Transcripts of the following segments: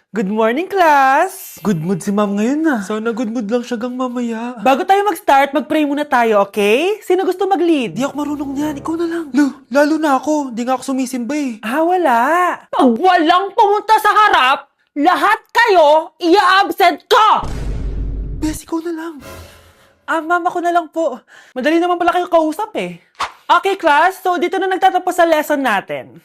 Good morning, class! Good mood si ma'am ngayon na. Sana good mood lang siya gang mamaya. Bago tayo mag-start, mag-pray muna tayo, okay? Sino gusto mag-lead? Di ako marunong niyan, ikaw na lang. Lalo na ako, di nga ako sumisimba eh. Wala. Pag walang pumunta sa harap, lahat kayo i-absent ko! Bes, ikaw na lang. Ma'am, ako na lang po. Madali naman pala kayo kausap eh. Okay, class. So, dito na nagtatapos sa lesson natin.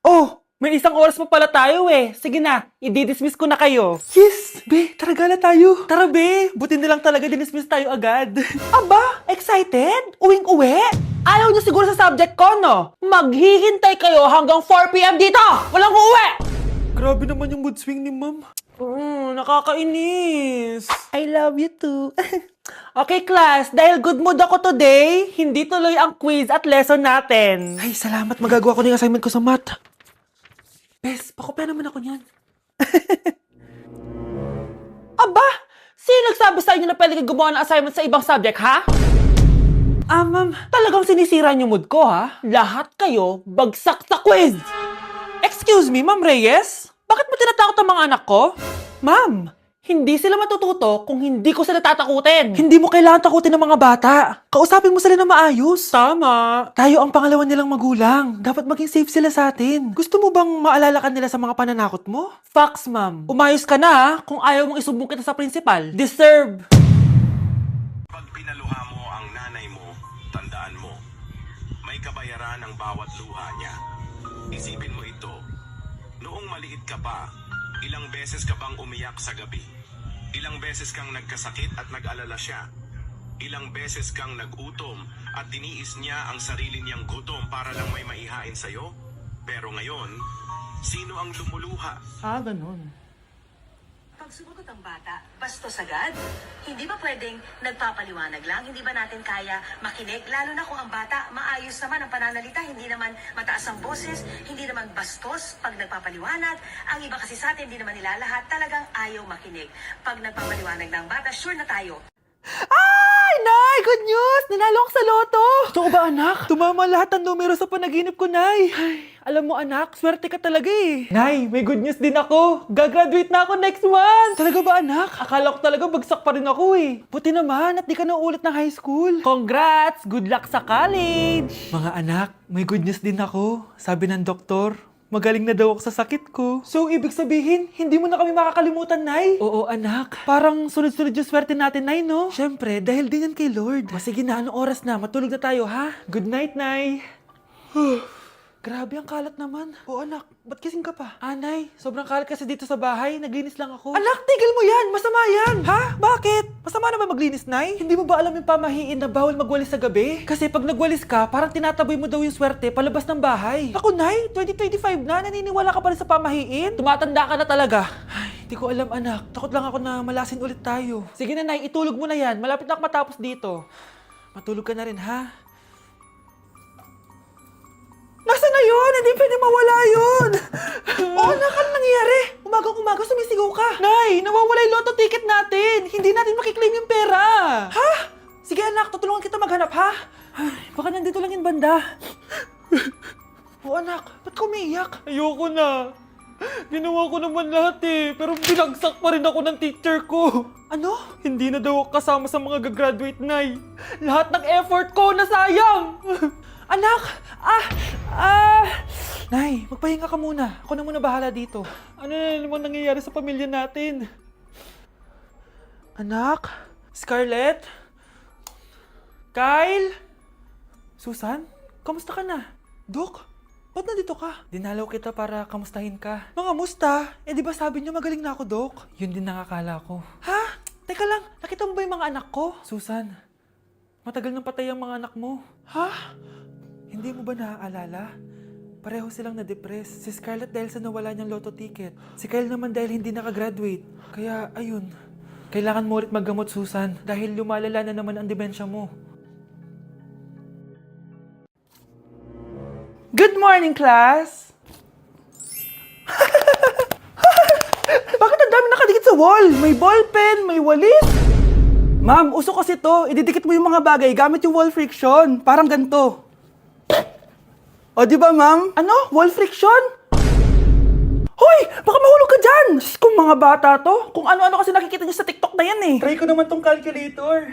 Oh, may isang oras pa pala tayo eh. Sige na, i-dismiss ko na kayo. Yes, be, tara gala tayo. Tara be, buti na lang talaga dinismiss tayo agad. Aba, excited? Uwing-uwi? Ayaw niyo siguro sa subject ko, no? Maghihintay kayo hanggang 4 p.m. dito! Walang uuwi! Grabe naman yung mood swing ni ma'am. Nakakainis. I love you too. Okay, class. Dahil good mood ako today, hindi tuloy ang quiz at lesson natin. Ay, salamat, magagawa ko na yung assignment ko sa math. Bes, pakopya naman ako niyan. Aba! Sino nagsabi sa inyo na pwede kayo gumawa ng assignment sa ibang subject, ha? Ma'am, talagang sinisira niyo mood ko, ha? Lahat kayo bagsak sa quiz! Excuse me, Ma'am Reyes? Bakit mo tinatakot ang mga anak ko? Ma'am, hindi sila matututo kung hindi ko sila tatakutin. Hindi mo kailangan takutin ng mga bata. Kausapin mo sila na maayos. Tama. Tayo ang pangalawa nilang magulang. Dapat maging safe sila sa atin. Gusto mo bang maalala ka nila sa mga pananakot mo? Facts, ma'am. Umayos ka na, ha? Kung ayaw mong isumbong kita sa principal. Deserve. Pag pinaluha mo ang nanay mo, tandaan mo, may kabayaran ang bawat luha niya. Isipin mo ito, noong maliit ka pa, ilang beses ka bang umiyak sa gabi? Ilang beses kang nagkasakit at nag-alala siya? Ilang beses kang nagutom at tiniis niya ang sarili niyang gutom para lang may maihain sa'yo? Pero ngayon, sino ang lumuluha? Ganun. Pag sumagot ang bata, bastos agad? Hindi ba pwedeng nagpapaliwanag lang? Hindi ba natin kaya makinig? Lalo na kung ang bata, maayos naman ang pananalita, hindi naman mataas ang boses, hindi naman bastos pag nagpapaliwanag. Ang iba kasi sa atin, hindi naman nila lahat talagang ayaw makinig. Pag nagpapaliwanag ng bata, sure na tayo. Ay, Nay! Good news! Nanalo ako sa loto! Totoo ba, anak? Tumama lahat ng numero sa panaginip ko, Nay. Ay, alam mo anak, swerte ka talaga eh. Nay, may good news din ako. Gagraduate na ako next month! Talaga ba, anak? Akala ko talaga bagsak pa rin ako eh. Buti naman at di ka na ulit ng high school. Congrats! Good luck sa college! Mga anak, may good news din ako. Sabi ng doktor, magaling na daw ako sa sakit ko. So, ibig sabihin, hindi mo na kami makakalimutan, Nay? Oo, anak. Parang sunod-sunod yung swerte natin, Nay, no? Siyempre, dahil din yan kay Lord. O sige na, anong oras na? Matulog na tayo, ha? Good night, Nay. Grabe ang kalat naman. Oo, anak. Ba't kising ka pa? Nay, sobrang kalat kasi dito sa bahay. Naglinis lang ako. Anak, tigil mo yan! Masama yan! Ha? Bakit? Masama na ba maglinis, Nay? Hindi mo ba alam yung pamahiin na bawal magwalis sa gabi? Kasi pag nagwalis ka, parang tinataboy mo daw yung swerte palabas ng bahay. Ako, Nay, 2025 na. Naniniwala ka pa rin sa pamahiin? Tumatanda ka na talaga. Ay, di ko alam, anak. Takot lang ako na malasin ulit tayo. Sige na, Nay, itulog mo na yan. Malapit na ako matapos dito. Matulog ka na rin, ha? Nasaan na yun? Hindi pwede mawala yun. Oo, anak, ano nangyayari? Umagang-umaga sumisigaw ka. Nay, nawawala yung lotto ticket natin. Hindi natin makiklaim yung pera. Ha? Sige, anak. Tutulungan kita maghanap, ha? Ay, baka nandito lang yung banda. Oo, anak. Ba't ka umiiyak? Ayoko na. Ginawa ko naman lahat eh. Pero binagsak pa rin ako ng teacher ko. Ano? Hindi na daw ako kasama sa mga gagraduate, Nay. Lahat ng effort ko nasayang. Anak! Nay, magpahinga ka muna. Ako na muna bahala dito. Ano na naman nangyayari sa pamilya natin? Anak? Scarlett? Kyle? Susan? Kamusta ka na? Dok? Ba't nandito ka? Dinalaw kita para kamustahin ka. Mga musta? Eh di ba sabi niyo magaling na ako, Dok? Yun din nakakala ko. Ha? Teka lang, nakita mo ba yung mga anak ko? Susan, matagal nang patay ang mga anak mo. Ha? Hindi mo ba naaalala? Pareho silang na-depress. Si Scarlett dahil sa nawala niyang lotto ticket. Si Kyle naman dahil hindi nakagraduate. Kaya, ayun. Kailangan mo ulit maggamot, Susan. Dahil lumalala na naman ang demensya mo. Good morning, class! Bakit ang dami nakadikit sa wall? May ballpen, may walis. Ma'am, uso kasi to. Ididikit mo yung mga bagay gamit yung wall friction. Parang ganito. O, di ba, ma'am? Ano? Wall friction? Hoy! Baka mahulog ka dyan! Diyos ko, mga mga bata to. Kung ano-ano kasi nakikita niyo sa TikTok na yan eh. Try ko naman tong calculator.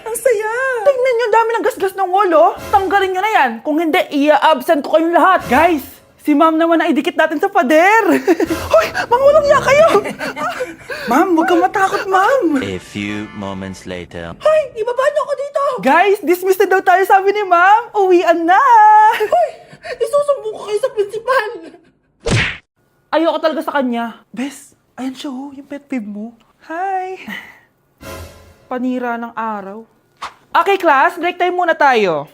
Ang saya! Tingnan niyo, dami ng gasgas ng wall, oh. Tanggalin niyo na yan. Kung hindi, i-absent ko kayong lahat. Guys, si ma'am naman ang idikit natin sa pader. Hoy, mga walang iya kayo! Ma'am, huwag kang matakot, ma'am. A few moments later. Hoy, ibaba niyo ako dito. Guys, dismissed na daw tayo, sabi ni ma'am. Uwian na. Hoy, isusumbong ko kayo sa principal. Ayoko talaga sa kanya. Bes, ayan siya oh, yung pet peeve mo. Hi. Panira ng araw. Okay, class, break time muna tayo.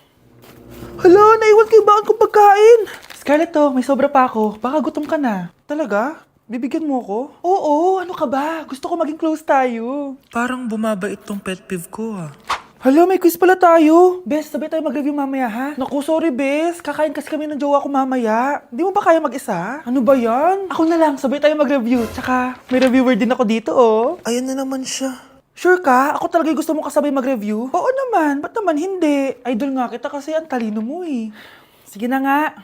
Hala, naiwan ko yung baon kong pagkain. Scarlett to, may sobra pa ako. Baka gutom ka na. Talaga? Bibigyan mo ko? Oo, ano ka ba? Gusto ko maging close tayo. Parang bumabait tong pet peeve ko ah. Hala, may quiz pala tayo. Bes, sabay tayo mag-review mamaya, ha? Naku, sorry, Bes. Kakain kasi kami ng jowa ko mamaya. Di mo ba kaya mag-isa? Ano ba yan? Ako na lang, sabay tayo mag-review. Tsaka, may reviewer din ako dito, oh. Ayan na naman siya. Sure ka? Ako talaga yung gusto mo kasabay mag-review? Oo naman. Ba't naman hindi? Idol nga kita kasi ang talino mo eh. Sige na nga.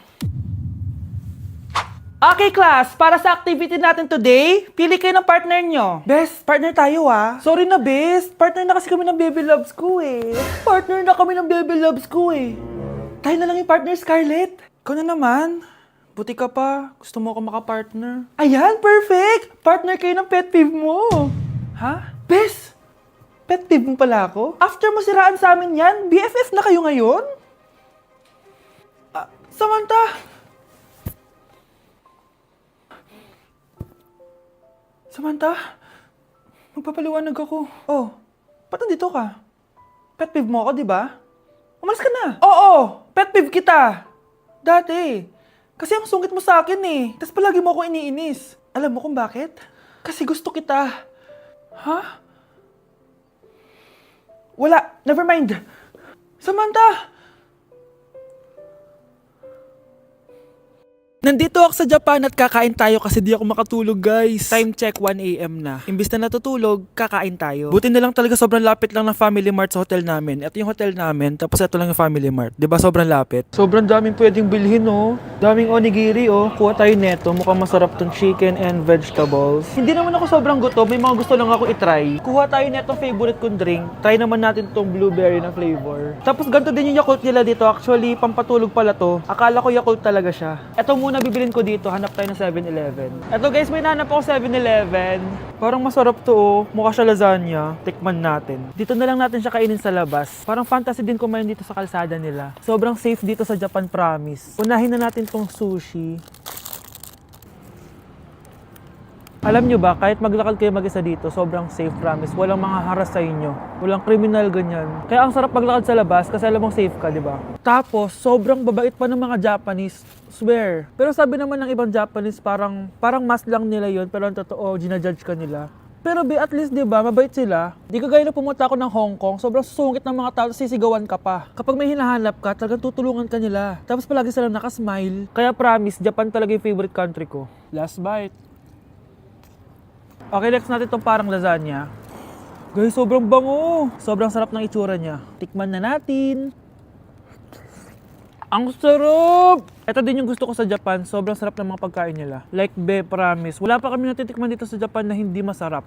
Okay, class. Para sa activity natin today, pili kayo ng partner nyo. Best, partner tayo ah. Sorry na, best. Partner na kasi kami ng baby loves ko eh. Partner na kami ng baby loves ko eh. Tayo na lang yung partner, Scarlett. Ikaw na naman. Buti ka pa. Gusto mo ako makapartner. Ayan, perfect! Partner kayo ng pet peeve mo. Ha? Best! Pet peeve mo pala ako? After mo siraan sa amin yan, BFF na kayo ngayon? Samantha! Samantha, magpapaliwanag ako. Oh, ba't nandito ka? Pet peeve mo ako, di ba? Umalis ka na. Oo, pet peeve kita. Dati. Kasi ang sungit mo sa akin eh. Tapos palagi mo ako iniinis. Alam mo kung bakit? Kasi gusto kita. Ha? Wala, never mind. Samantha! Nandito ako sa Japan at kakain tayo kasi di ako makatulog guys. Time check 1 AM na. Imbis na natutulog, kakain tayo. Buti na lang talaga sobrang lapit lang ng Family Mart sa hotel namin. Ito yung hotel namin, tapos ito lang yung Family Mart. Diba sobrang lapit? Sobrang daming pwedeng bilhin, oh. Daming onigiri, oh. Kuha tayo neto. Mukhang masarap tong chicken and vegetables. Hindi naman ako sobrang gutom. May mga gusto lang ako itry. Kuha tayo netong favorite kong drink. Try naman natin tong blueberry na flavor. Tapos ganito din yung Yakult nila dito. Actually, pampatulog pala to. Akala ko Yakult talaga siya. Ito muna bibilin ko dito. Hanap tayo ng 7-Eleven. Ito guys, may nahanap ako 7-Eleven. Parang masarap to, oh. Mukha siya lasagna. Tikman natin. Dito na lang natin siya kainin sa labas. Parang fantasy din kumain dito sa kalsada nila. Sobrang safe dito sa Japan, promise. Unahin na natin tong sushi. Alam nyo ba, kahit maglakad kayo mag-isa dito, sobrang safe, promise. Walang mga haras sa inyo. Walang kriminal, ganyan. Kaya ang sarap maglakad sa labas kasi alam mong safe ka, di ba? Tapos, sobrang babait pa ng mga Japanese. Swear. Pero sabi naman ng ibang Japanese, parang mas lang nila yon, pero ang totoo, ginajudge ka nila. Pero at least, di ba, mabait sila. Di kagaya na pumunta ako ng Hong Kong, sobrang susungit ng mga tao, sisigawan ka pa. Kapag may hinahanap ka, talagang tutulungan ka nila. Tapos palagi silang nakasmile. Kaya promise, Japan talaga yung favorite country ko. Last bite. Okay, next natin itong parang lasagna. Guys, sobrang bango. Sobrang sarap ng itsura niya. Tikman na natin. Ang sarap! Ito din yung gusto ko sa Japan. Sobrang sarap ng mga pagkain nila. Like, promise. Wala pa kami natitikman dito sa Japan na hindi masarap.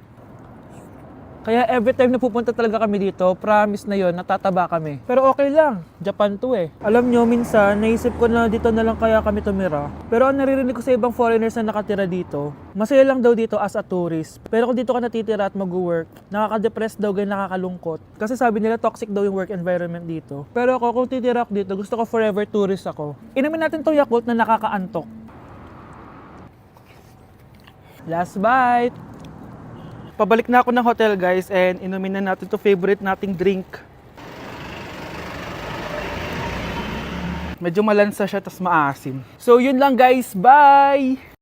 Kaya every time na pupunta talaga kami dito, promise na yon, natataba kami. Pero okay lang, Japan to eh. Alam nyo, minsan, naisip ko na dito na lang kaya kami tumira. Pero ang naririnig ko sa ibang foreigners na nakatira dito, masaya lang daw dito as a tourist. Pero kung dito ka natitira at mag-work, nakaka-depress daw, ganyan nakakalungkot. Kasi sabi nila toxic daw yung work environment dito. Pero ako, kung titira ako dito, gusto ko forever tourist ako. Inumin natin tong Yakult na nakakaantok. Last bite! Pabalik na ako ng hotel guys and inumin na natin to favorite nating drink. Medyo malansa siya tas maasim. So yun lang guys, bye!